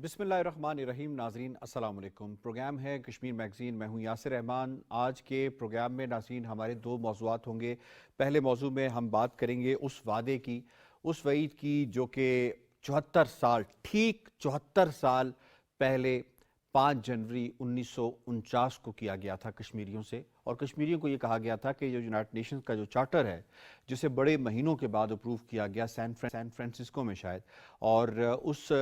بسم اللہ الرحمن الرحیم. ناظرین السلام علیکم. پروگرام ہے کشمیر میگزین. میں ہوں یاسر رحمان. آج کے پروگرام میں ناظرین ہمارے دو موضوعات ہوں گے. پہلے موضوع میں ہم بات کریں گے اس وعدے کی، اس وعید کی جو کہ 74 سال پہلے 5 جنوری 1949 کو کیا گیا تھا کشمیریوں سے. اور کشمیریوں کو یہ کہا گیا تھا کہ جو یونائٹڈ نیشنز کا جو چارٹر ہے جسے بڑے مہینوں کے بعد اپروو کیا گیا سین فرانسسکو میں شاید، اور اس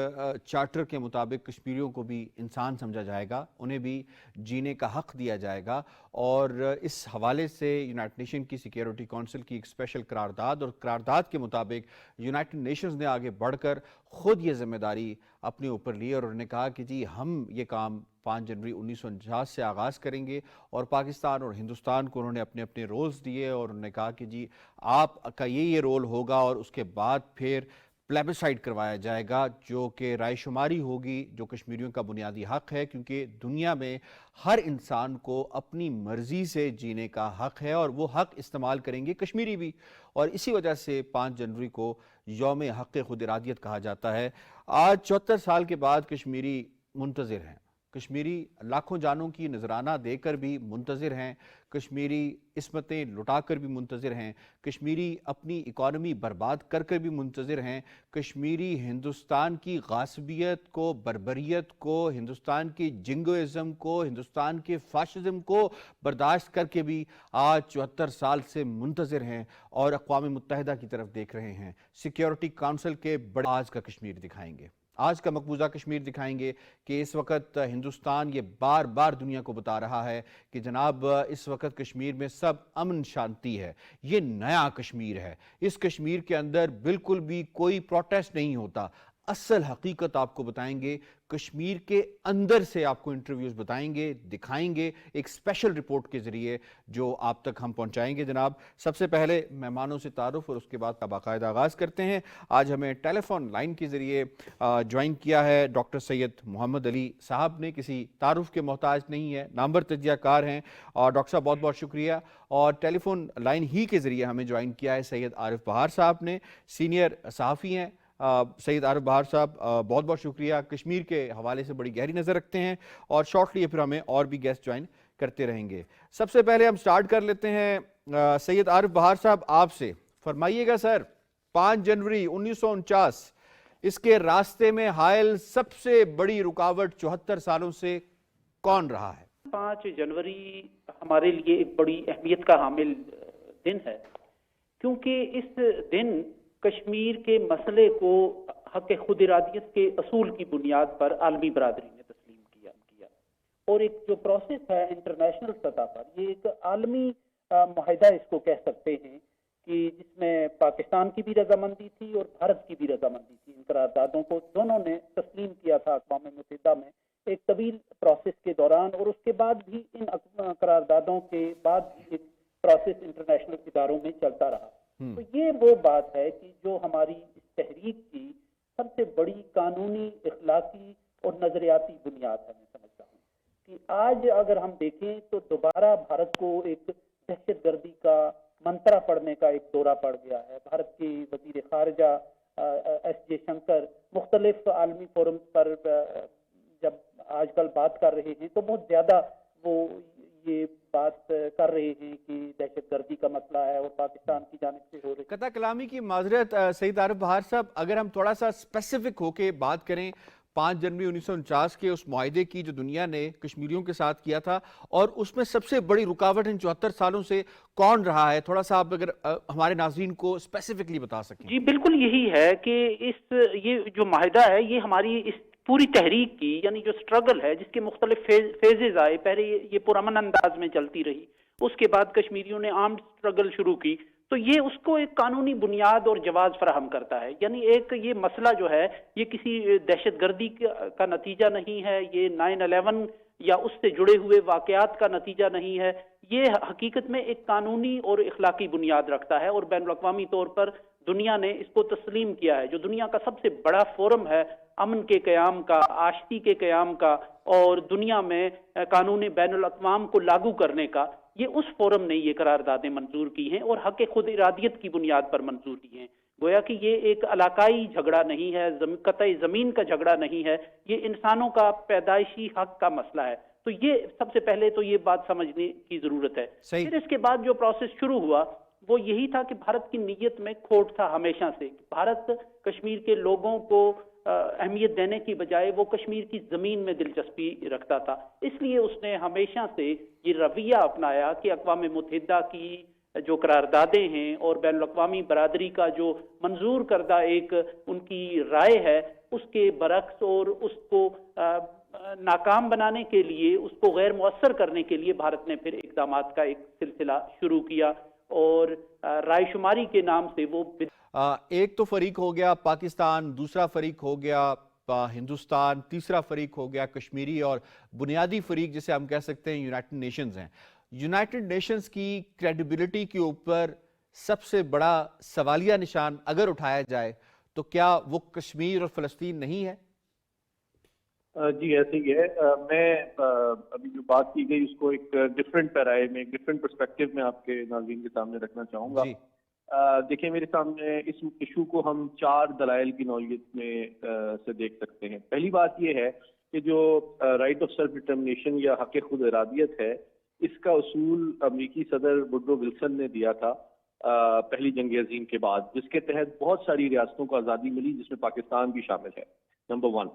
چارٹر کے مطابق کشمیریوں کو بھی انسان سمجھا جائے گا، انہیں بھی جینے کا حق دیا جائے گا. اور اس حوالے سے یونائٹڈ نیشن کی سیکیورٹی کونسل کی ایک اسپیشل قرارداد، اور قرارداد کے مطابق یونائٹڈ نیشنز نے آگے بڑھ کر خود یہ ذمہ داری اپنے اوپر لی، اور انہوں نے کہا کہ جی ہم یہ کام 5 جنوری 1949 سے آغاز کریں گے. اور پاکستان اور ہندوستان کو انہوں نے اپنے اپنے رولز دیے، اور انہوں نے کہا کہ جی آپ کا یہ رول ہوگا، اور اس کے بعد پھر پلیبسائٹ کروایا جائے گا جو کہ رائے شماری ہوگی، جو کشمیریوں کا بنیادی حق ہے، کیونکہ دنیا میں ہر انسان کو اپنی مرضی سے جینے کا حق ہے، اور وہ حق استعمال کریں گے کشمیری بھی. اور اسی وجہ سے 5 جنوری کو یوم حق خود ارادیت کہا جاتا ہے. آج 74 سال کے بعد کشمیری منتظر ہیں. کشمیری لاکھوں جانوں کی نذرانہ دے کر بھی منتظر ہیں، کشمیری عصمتیں لٹا کر بھی منتظر ہیں، کشمیری اپنی اکانومی برباد کر کر بھی منتظر ہیں، کشمیری ہندوستان کی غاصبیت کو، بربریت کو، ہندوستان کی جنگوازم کو، ہندوستان کے فاشزم کو برداشت کر کے بھی آج 74 سال سے منتظر ہیں اور اقوام متحدہ کی طرف دیکھ رہے ہیں. سیکیورٹی کونسل کے بڑے آج کا کشمیر دکھائیں گے، آج کا مقبوضہ کشمیر دکھائیں گے کہ اس وقت ہندوستان یہ بار بار دنیا کو بتا رہا ہے کہ جناب اس وقت کشمیر میں سب امن شانتی ہے، یہ نیا کشمیر ہے. اس کشمیر کے اندر بالکل بھی کوئی پروٹیسٹ نہیں ہوتا. اصل حقیقت آپ کو بتائیں گے، کشمیر کے اندر سے آپ کو انٹرویوز بتائیں گے، دکھائیں گے ایک اسپیشل رپورٹ کے ذریعے جو آپ تک ہم پہنچائیں گے. جناب سب سے پہلے مہمانوں سے تعارف اور اس کے بعد کا باقاعدہ آغاز کرتے ہیں. آج ہمیں ٹیلی فون لائن کے ذریعے جوائن کیا ہے ڈاکٹر سید محمد علی صاحب نے. کسی تعارف کے محتاج نہیں ہے، نامور تجزیہ کار ہیں. اور ڈاکٹر صاحب بہت بہت شکریہ. اور ٹیلی فون لائن ہی کے ذریعے ہمیں جوائن کیا ہے سید عارف بہار صاحب نے، سینئر صحافی ہیں. سید عارف بہار صاحب بہت بہت شکریہ، کشمیر کے حوالے سے بڑی گہری نظر رکھتے ہیں. اور شارٹلی پھر ہمیں اور بھی گیسٹ جوائن کرتے رہیں گے. سب سے پہلے ہم سٹارٹ کر لیتے ہیں سید عارف بہار صاحب آپ سے. فرمائیے گا سر، 5 جنوری 1949 اس کے راستے میں حائل سب سے بڑی رکاوٹ 74 سالوں سے کون رہا ہے؟ 5 جنوری ہمارے لیے ایک بڑی اہمیت کا حامل دن ہے، کیونکہ اس دن کشمیر کے مسئلے کو حق خود ارادیت کے اصول کی بنیاد پر عالمی برادری نے تسلیم کیا. اور ایک جو پروسیس ہے انٹرنیشنل سطح پر، یہ ایک عالمی معاہدہ اس کو کہہ سکتے ہیں کہ جس میں پاکستان کی بھی رضامندی تھی اور بھارت کی بھی رضامندی تھی. ان قراردادوں کو دونوں نے تسلیم کیا تھا اقوام متحدہ میں ایک طویل پروسیس کے دوران، اور اس کے بعد بھی ان قراردادوں کے بعد بھی ایک پروسیس انٹرنیشنل اداروں میں چلتا رہا. تو یہ وہ بات ہے کہ جو ہماری اس تحریک کی سب سے بڑی قانونی، اخلاقی اور نظریاتی بنیاد ہے. میں سمجھتا ہوں کہ آج اگر ہم دیکھیں تو دوبارہ بھارت کو ایک دہشت گردی کا منترا پڑھنے کا ایک دورہ پڑ گیا ہے. بھارت کے وزیر خارجہ ایس جے شنکر مختلف عالمی فورم پر جب آج کل بات کر رہے ہیں تو بہت زیادہ وہ یہ بات کر رہے ہیں کہ دہشت گردی کا مسئلہ ہے اور پاکستان کی جانب سے ہو رہی ہے. قطع کلامی کی معذرت سید عارف بہار صاحب، اگر ہم تھوڑا سا اسپیسیفک ہو کے بات کریں 5 جنوری 1949 کے اس معاہدے کی جو دنیا نے کشمیریوں کے ساتھ کیا تھا، اور اس میں سب سے بڑی رکاوٹ ان 74 سالوں سے کون رہا ہے، تھوڑا سا آپ اگر ہمارے ناظرین کو اسپیسیفکلی بتا سکیں. جی بالکل یہی ہے کہ یہ جو معاہدہ ہے یہ ہماری اس پوری تحریک کی، یعنی جو سٹرگل ہے جس کے مختلف فیزز آئے. پہلے یہ پرامن انداز میں چلتی رہی، اس کے بعد کشمیریوں نے آرمڈ سٹرگل شروع کی، تو یہ اس کو ایک قانونی بنیاد اور جواز فراہم کرتا ہے. یعنی ایک یہ مسئلہ جو ہے یہ کسی دہشت گردی کا نتیجہ نہیں ہے، یہ 9/11 یا اس سے جڑے ہوئے واقعات کا نتیجہ نہیں ہے. یہ حقیقت میں ایک قانونی اور اخلاقی بنیاد رکھتا ہے، اور بین الاقوامی طور پر دنیا نے اس کو تسلیم کیا ہے. جو دنیا کا سب سے بڑا فورم ہے امن کے قیام کا، آشتی کے قیام کا اور دنیا میں قانون بین الاقوام کو لاگو کرنے کا، یہ اس فورم نے یہ قراردادیں منظور کی ہیں اور حق خود ارادیت کی بنیاد پر منظور کی ہیں. گویا کہ یہ ایک علاقائی جھگڑا نہیں ہے، قطع زمین کا جھگڑا نہیں ہے، یہ انسانوں کا پیدائشی حق کا مسئلہ ہے۔ تو یہ سب سے پہلے تو یہ بات سمجھنے کی ضرورت ہے۔ صحیح۔ پھر اس کے بعد جو پروسیس شروع ہوا وہ یہی تھا کہ بھارت کی نیت میں کھوٹ تھا ہمیشہ سے۔ بھارت کشمیر کے لوگوں کو اہمیت دینے کی بجائے وہ کشمیر کی زمین میں دلچسپی رکھتا تھا، اس لیے اس نے ہمیشہ سے یہ رویہ اپنایا کہ اقوام متحدہ کی جو قراردادیں ہیں اور بین الاقوامی برادری کا جو منظور کردہ ایک ان کی رائے ہے اس کے برعکس، اور اس کو ناکام بنانے کے لیے، اس کو غیر مؤثر کرنے کے لیے بھارت نے پھر اقدامات کا ایک سلسلہ شروع کیا، اور رائے شماری کے نام سے وہ ایک تو فریق ہو گیا پاکستان، دوسرا فریق ہو گیا ہندوستان، تیسرا فریق ہو گیا کشمیری، اور بنیادی فریق جسے ہم کہہ سکتے ہیں یونائٹڈ نیشنز ہیں۔ یونائٹڈ نیشنز کی کریڈیبلٹی کے اوپر سب سے بڑا سوالیہ نشان اگر اٹھایا جائے تو کیا وہ کشمیر اور فلسطین نہیں ہے؟ جی ایسے ہی ہے۔ میں ابھی جو بات کی گئی اس کو ایک ڈفرینٹ پیرائے میں، ایک ڈفرینٹ پرسپیکٹو میں آپ کے ناظرین کے سامنے رکھنا چاہوں گا۔ جی دیکھیں میرے سامنے اس ایشو کو ہم 4 دلائل کی نوعیت میں سے دیکھ سکتے ہیں۔ پہلی بات یہ ہے کہ جو رائٹ آف سیلف ڈٹرمنیشن یا حق خود ارادیت ہے، اس کا اصول امریکی صدر وڈرو ولسن نے دیا تھا پہلی جنگ عظیم کے بعد، جس کے تحت بہت ساری ریاستوں کو آزادی ملی، جس میں پاکستان بھی شامل ہے، نمبر 1۔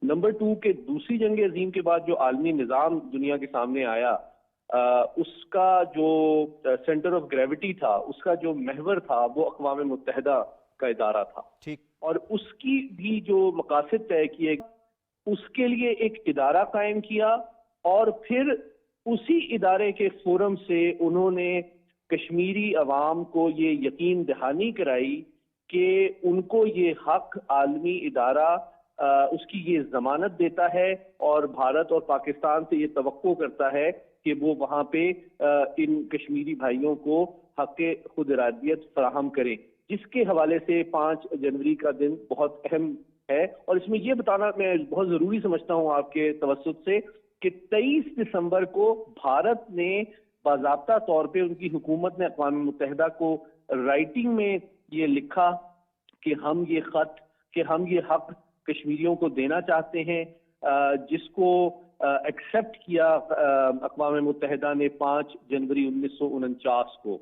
نمبر 2 کہ دوسری جنگ عظیم کے بعد جو عالمی نظام دنیا کے سامنے آیا، اس کا جو سینٹر آف گریوٹی تھا، اس کا جو محور تھا، وہ اقوام متحدہ کا ادارہ تھا، ٹھیک، اور اس کی بھی جو مقاصد طے کیے، اس کے لیے ایک ادارہ قائم کیا، اور پھر اسی ادارے کے فورم سے انہوں نے کشمیری عوام کو یہ یقین دہانی کرائی کہ ان کو یہ حق عالمی ادارہ اس کی یہ ضمانت دیتا ہے، اور بھارت اور پاکستان سے یہ توقع کرتا ہے کہ وہ وہاں پہ ان کشمیری بھائیوں کو حق خود ارادیت فراہم کریں، جس کے حوالے سے 5 جنوری کا دن بہت اہم ہے۔ اور اس میں یہ بتانا میں بہت ضروری سمجھتا ہوں آپ کے توسط سے کہ 23 دسمبر کو بھارت نے باضابطہ طور پہ، ان کی حکومت نے اقوام متحدہ کو رائٹنگ میں یہ لکھا کہ ہم یہ حق کشمیریوں کو دینا چاہتے ہیں، جس کو ایکسیپٹ کیا اقوام متحدہ نے 5 جنوری 1949 کو۔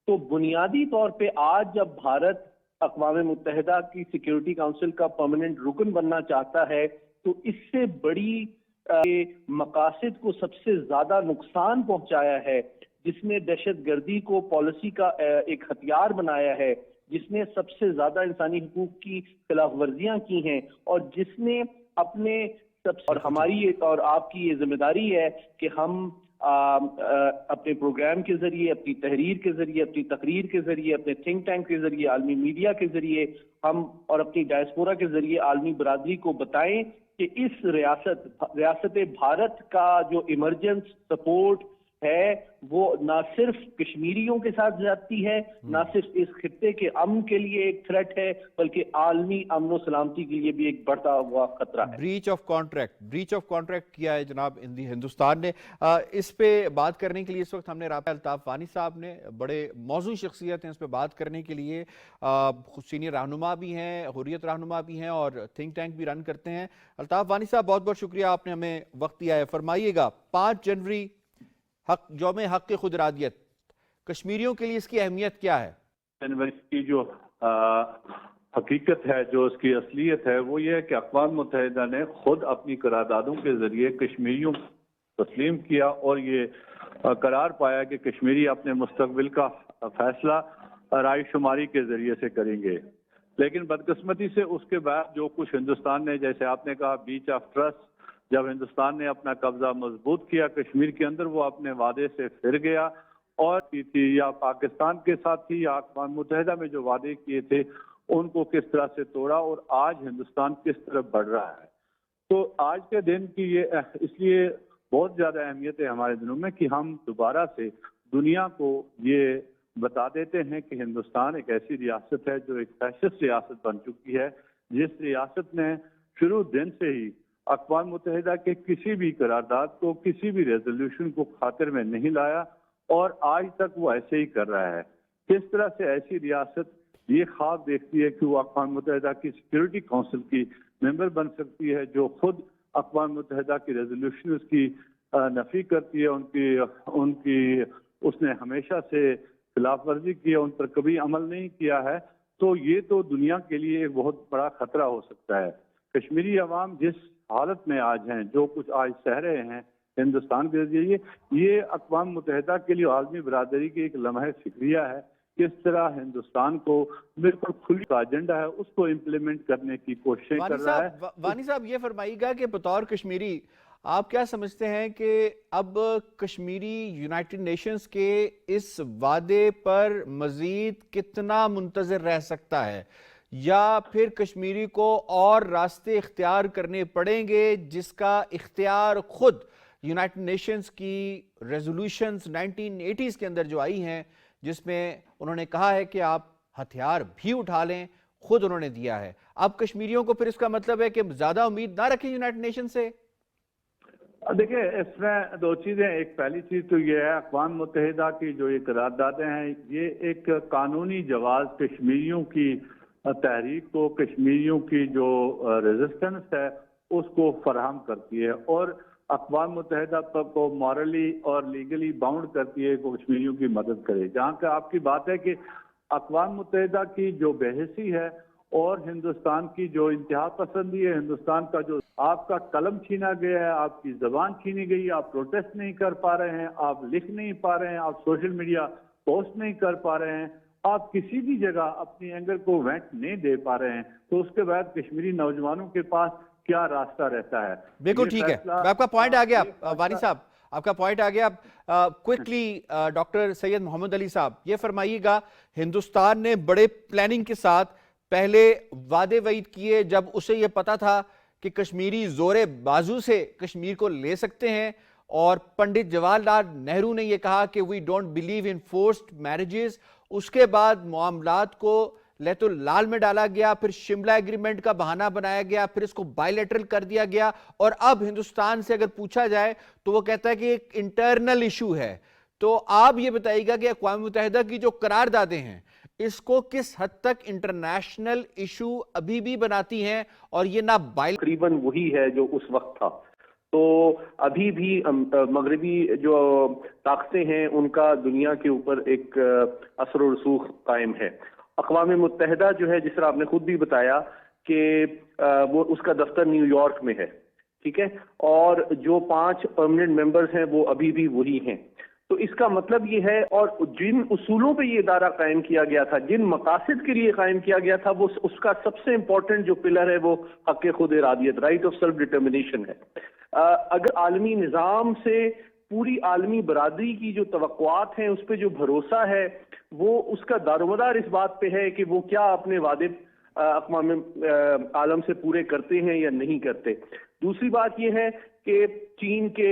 تو بنیادی طور پہ آج جب بھارت اقوام متحدہ کی سیکیورٹی کونسل کا پرماننٹ رکن بننا چاہتا ہے، تو اس سے بڑی مقاصد کو سب سے زیادہ نقصان پہنچایا ہے، جس نے دہشت گردی کو پالیسی کا ایک ہتھیار بنایا ہے، جس نے سب سے زیادہ انسانی حقوق کی خلاف ورزیاں کی ہیں، اور جس نے اپنے اور ہماری اور آپ کی یہ ذمہ داری ہے کہ ہم اپنے پروگرام کے ذریعے، اپنی تحریر کے ذریعے، اپنی تقریر کے ذریعے، اپنے تھنک ٹینک کے ذریعے، عالمی میڈیا کے ذریعے ہم اور اپنی ڈائسپورا کے ذریعے عالمی برادری کو بتائیں کہ اس ریاست بھارت کا جو ایمرجنس سپورٹ ہے وہ نہ صرف کشمیریوں کے ساتھ زیادتی ہے، نہ صرف اس خطے کے امن کے لیے ایک تھریٹ ہے، بلکہ عالمی امن و سلامتی کے لیے بھی ایک بڑھتا ہوا خطرہ ہے۔ بریچ آف کانٹریکٹ کیا ہے جناب ہندوستان نے۔ اس پہ بات کرنے کے لیے اس وقت ہم نے رابطہ الطاف وانی صاحب نے، بڑے موزوں شخصیت ہیں اس پہ بات کرنے کے لیے، سینئر رہنما بھی ہیں، حریت رہنما بھی ہیں، اور تھنک ٹینک بھی رن کرتے ہیں۔ الطاف وانی صاحب بہت بہت شکریہ، آپ نے ہمیں وقت دیا ہے۔ فرمائیے گا 5 جنوری یوم حق خود ارادیت، کشمیریوں کے لیے اس کی اہمیت کیا ہے؟ جنوری کی جو حقیقت ہے، جو اس کی اصلیت ہے، وہ یہ ہے کہ اقوام متحدہ نے خود اپنی قراردادوں کے ذریعے کشمیریوں کو تسلیم کیا، اور یہ قرار پایا کہ کشمیری اپنے مستقبل کا فیصلہ رائے شماری کے ذریعے سے کریں گے۔ لیکن بدقسمتی سے اس کے بعد جو کچھ ہندوستان نے، جیسے آپ نے کہا بیچ آف ٹرسٹ، جب ہندوستان نے اپنا قبضہ مضبوط کیا کشمیر کے اندر، وہ اپنے وعدے سے پھر گیا، اور یا پاکستان کے ساتھ تھی یا اقوام متحدہ میں جو وعدے کیے تھے ان کو کس طرح سے توڑا، اور آج ہندوستان کس طرف بڑھ رہا ہے۔ تو آج کے دن کی یہ اس لیے بہت زیادہ اہمیت ہے ہمارے دنوں میں کہ ہم دوبارہ سے دنیا کو یہ بتا دیتے ہیں کہ ہندوستان ایک ایسی ریاست ہے جو ایک فیشسٹ ریاست بن چکی ہے، جس ریاست نے شروع دن سے ہی اقوام متحدہ کے کسی بھی قرارداد کو، کسی بھی ریزولوشن کو خاطر میں نہیں لایا، اور آج تک وہ ایسے ہی کر رہا ہے۔ کس طرح سے ایسی ریاست یہ خواب دیکھتی ہے کہ وہ اقوام متحدہ کی سیکورٹی کونسل کی ممبر بن سکتی ہے، جو خود اقوام متحدہ کی ریزولوشنز کی نفی کرتی ہے، ان کی اس نے ہمیشہ سے خلاف ورزی کی ہے، ان پر کبھی عمل نہیں کیا ہے، تو یہ تو دنیا کے لیے ایک بہت بڑا خطرہ ہو سکتا ہے۔ کشمیری عوام جس حالت میں آج ہیں، جو کچھ آج سہ رہے ہیں ہندوستان کے ذریعے، یہ اقوام متحدہ کے لیے عالمی برادری کی ایک لمحہ فکریہ ہے۔ کس طرح ہندوستان کو بالکل کھلی ایجنڈا ہے اس کو امپلیمنٹ کرنے کی کوششیں کر رہا ہے۔ وانی صاحب یہ فرمائیے گا کہ بطور کشمیری آپ کیا سمجھتے ہیں کہ اب کشمیری یونائٹڈ نیشنز کے اس وعدے پر مزید کتنا منتظر رہ سکتا ہے، یا پھر کشمیری کو اور راستے اختیار کرنے پڑیں گے جس کا اختیار خود یونائٹڈ نیشنز کی ریزولوشنز 1980s کے اندر جو آئی ہیں، جس میں انہوں نے کہا ہے کہ آپ ہتھیار بھی اٹھا لیں، خود انہوں نے دیا ہے۔ اب کشمیریوں کو پھر اس کا مطلب ہے کہ زیادہ امید نہ رکھیں یونائٹڈ نیشن سے؟ دیکھیں، اس میں دو چیزیں، ایک پہلی چیز تو یہ ہے اقوام متحدہ کی جو یہ قراردادیں ہیں، یہ ایک قانونی جواز کشمیریوں کی تحریک کو، کشمیریوں کی جو ریزسٹنس ہے اس کو فراہم کرتی ہے، اور اقوام متحدہ کو مورلی اور لیگلی باؤنڈ کرتی ہے کہ کشمیریوں کی مدد کرے۔ جہاں کہ آپ کی بات ہے کہ اقوام متحدہ کی جو بے حسی ہے اور ہندوستان کی جو انتہا پسندی ہے، ہندوستان کا جو آپ کا قلم چھینا گیا ہے، آپ کی زبان چھینی گئی ہے، آپ پروٹیسٹ نہیں کر پا رہے ہیں، آپ لکھ نہیں پا رہے ہیں، آپ سوشل میڈیا پوسٹ نہیں کر پا رہے ہیں، آپ کسی بھی جگہ اپنی اینگر کو وینٹ نہیں دے پا رہے ہیں، تو اس کے بعد کشمیری نوجوانوں کے پاس کیا راستہ رہتا ہے؟ بالکل ٹھیک ہے، آپ کا پوائنٹ آ گیا وانی صاحب، آپ کا پوائنٹ آ گیا۔ کوئکلی ڈاکٹر سید محمد علی صاحب یہ فرمائیے گا، ہندوستان نے بڑے پلاننگ کے ساتھ پہلے وعدے وعید کیے جب اسے یہ پتا تھا کہ کشمیری زور بازو سے کشمیر کو لے سکتے ہیں، اور پنڈت جواہر لال نہرو نے یہ کہا کہ we don't believe in forced marriages. اس کے بعد معاملات کو لیت لال میں ڈالا گیا، پھر شملہ ایگریمنٹ کا بہانہ بنایا گیا، پھر اس کو بائی لیٹرل کر دیا گیا، اور اب ہندوستان سے اگر پوچھا جائے تو وہ کہتا ہے کہ ایک انٹرنل ایشو ہے۔ تو آپ یہ بتائیے گا کہ اقوام متحدہ کی جو قراردادیں ہیں اس کو کس حد تک انٹرنیشنل ایشو ابھی بھی بناتی ہیں، اور یہ نہ بائی تقریباً وہی ہے جو اس وقت تھا۔ تو ابھی بھی مغربی جو طاقتیں ہیں ان کا دنیا کے اوپر ایک اثر و رسوخ قائم ہے۔ اقوام متحدہ جو ہے، جس طرح آپ نے خود بھی بتایا کہ وہ اس کا دفتر نیو یارک میں ہے، ٹھیک ہے، اور جو 5 پرماننٹ ممبرز ہیں وہ ابھی بھی وہی ہیں۔ تو اس کا مطلب یہ ہے، اور جن اصولوں پہ یہ ادارہ قائم کیا گیا تھا، جن مقاصد کے لیے قائم کیا گیا تھا، وہ اس کا سب سے امپورٹنٹ جو پلر ہے وہ حق خود ارادیت، رائٹ آف سیلف ڈٹرمنیشن ہے۔ اگر عالمی نظام سے پوری عالمی برادری کی جو توقعات ہیں، اس پہ جو بھروسہ ہے، وہ اس کا دارومدار اس بات پہ ہے کہ وہ کیا اپنے وعدے اقوام عالم سے پورے کرتے ہیں یا نہیں کرتے۔ دوسری بات یہ ہے کہ چین کے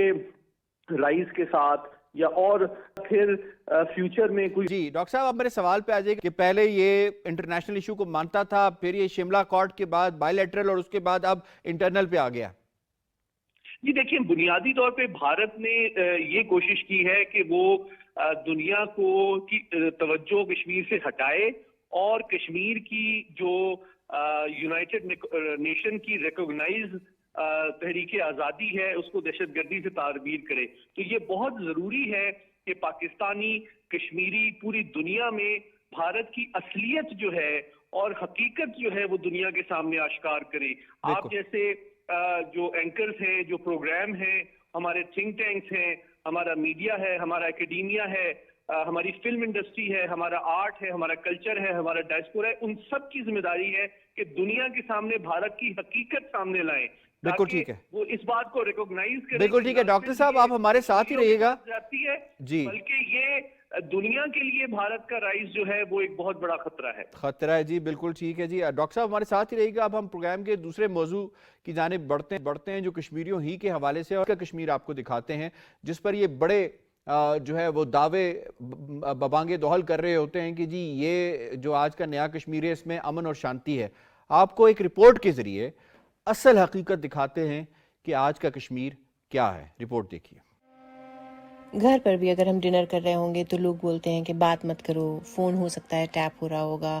رائز کے ساتھ یا اور پھر فیوچر میں کوئی جی ڈاکٹر صاحب، اب میرے سوال پہ آ جائے کہ پہلے یہ انٹرنیشنل ایشو کو مانتا تھا، پھر یہ شملہ اکارڈ کے بعد بائی لیٹرل، اور اس کے بعد اب انٹرنل پہ آ گیا۔ جی دیکھیں، بنیادی طور پہ بھارت نے یہ کوشش کی ہے کہ وہ دنیا کو کی توجہ کشمیر سے ہٹائے، اور کشمیر کی جو یونائٹڈ نیشن کی ریکوگنائز تحریک آزادی ہے اس کو دہشت گردی سے تعبیر کرے۔ تو یہ بہت ضروری ہے کہ پاکستانی کشمیری پوری دنیا میں بھارت کی اصلیت جو ہے اور حقیقت جو ہے وہ دنیا کے سامنے آشکار کرے۔ آپ جیسے جو اینکرز ہیں، جو پروگرام ہیں، ہمارے تھنک ٹینکس ہیں، ہمارا میڈیا ہے، ہمارا اکیڈیمیا ہے، ہماری فلم انڈسٹری ہے، ہمارا آرٹ ہے، ہمارا کلچر ہے، ہمارا ڈائسپورا ہے، ان سب کی ذمہ داری ہے کہ دنیا کے سامنے بھارت کی حقیقت سامنے لائیں، بالکل ٹھیک ہے، وہ اس بات کو ریکوگنائز کریں۔ بالکل ٹھیک ہے ڈاکٹر صاحب، آپ ہمارے ساتھ ہی رہیے گا جی، بلکہ یہ دنیا کے لیے بھارت کا رائز جو ہے وہ ایک بہت بڑا خطرہ ہے۔ جی بالکل ٹھیک ہے۔ جی ڈاکٹر صاحب ہمارے ساتھ ہی رہیے گا۔ اب ہم پروگرام کے دوسرے موضوع کی جانب بڑھتے ہیں جو کشمیریوں ہی کے حوالے سے، اور کشمیر آپ کو دکھاتے ہیں جس پر یہ بڑے جو ہے وہ دعوے ببانگے دوہل کر رہے ہوتے ہیں کہ جی یہ جو آج کا نیا کشمیر ہے اس میں امن اور شانتی ہے۔ آپ کو ایک رپورٹ کے ذریعے اصل حقیقت دکھاتے ہیں کہ آج کا کشمیر کیا ہے۔ رپورٹ دیکھیے۔ گھر پر بھی اگر ہم ڈنر کر رہے ہوں گے تو لوگ بولتے ہیں کہ بات مت کرو، فون ہو سکتا ہے ٹیپ ہو رہا ہوگا،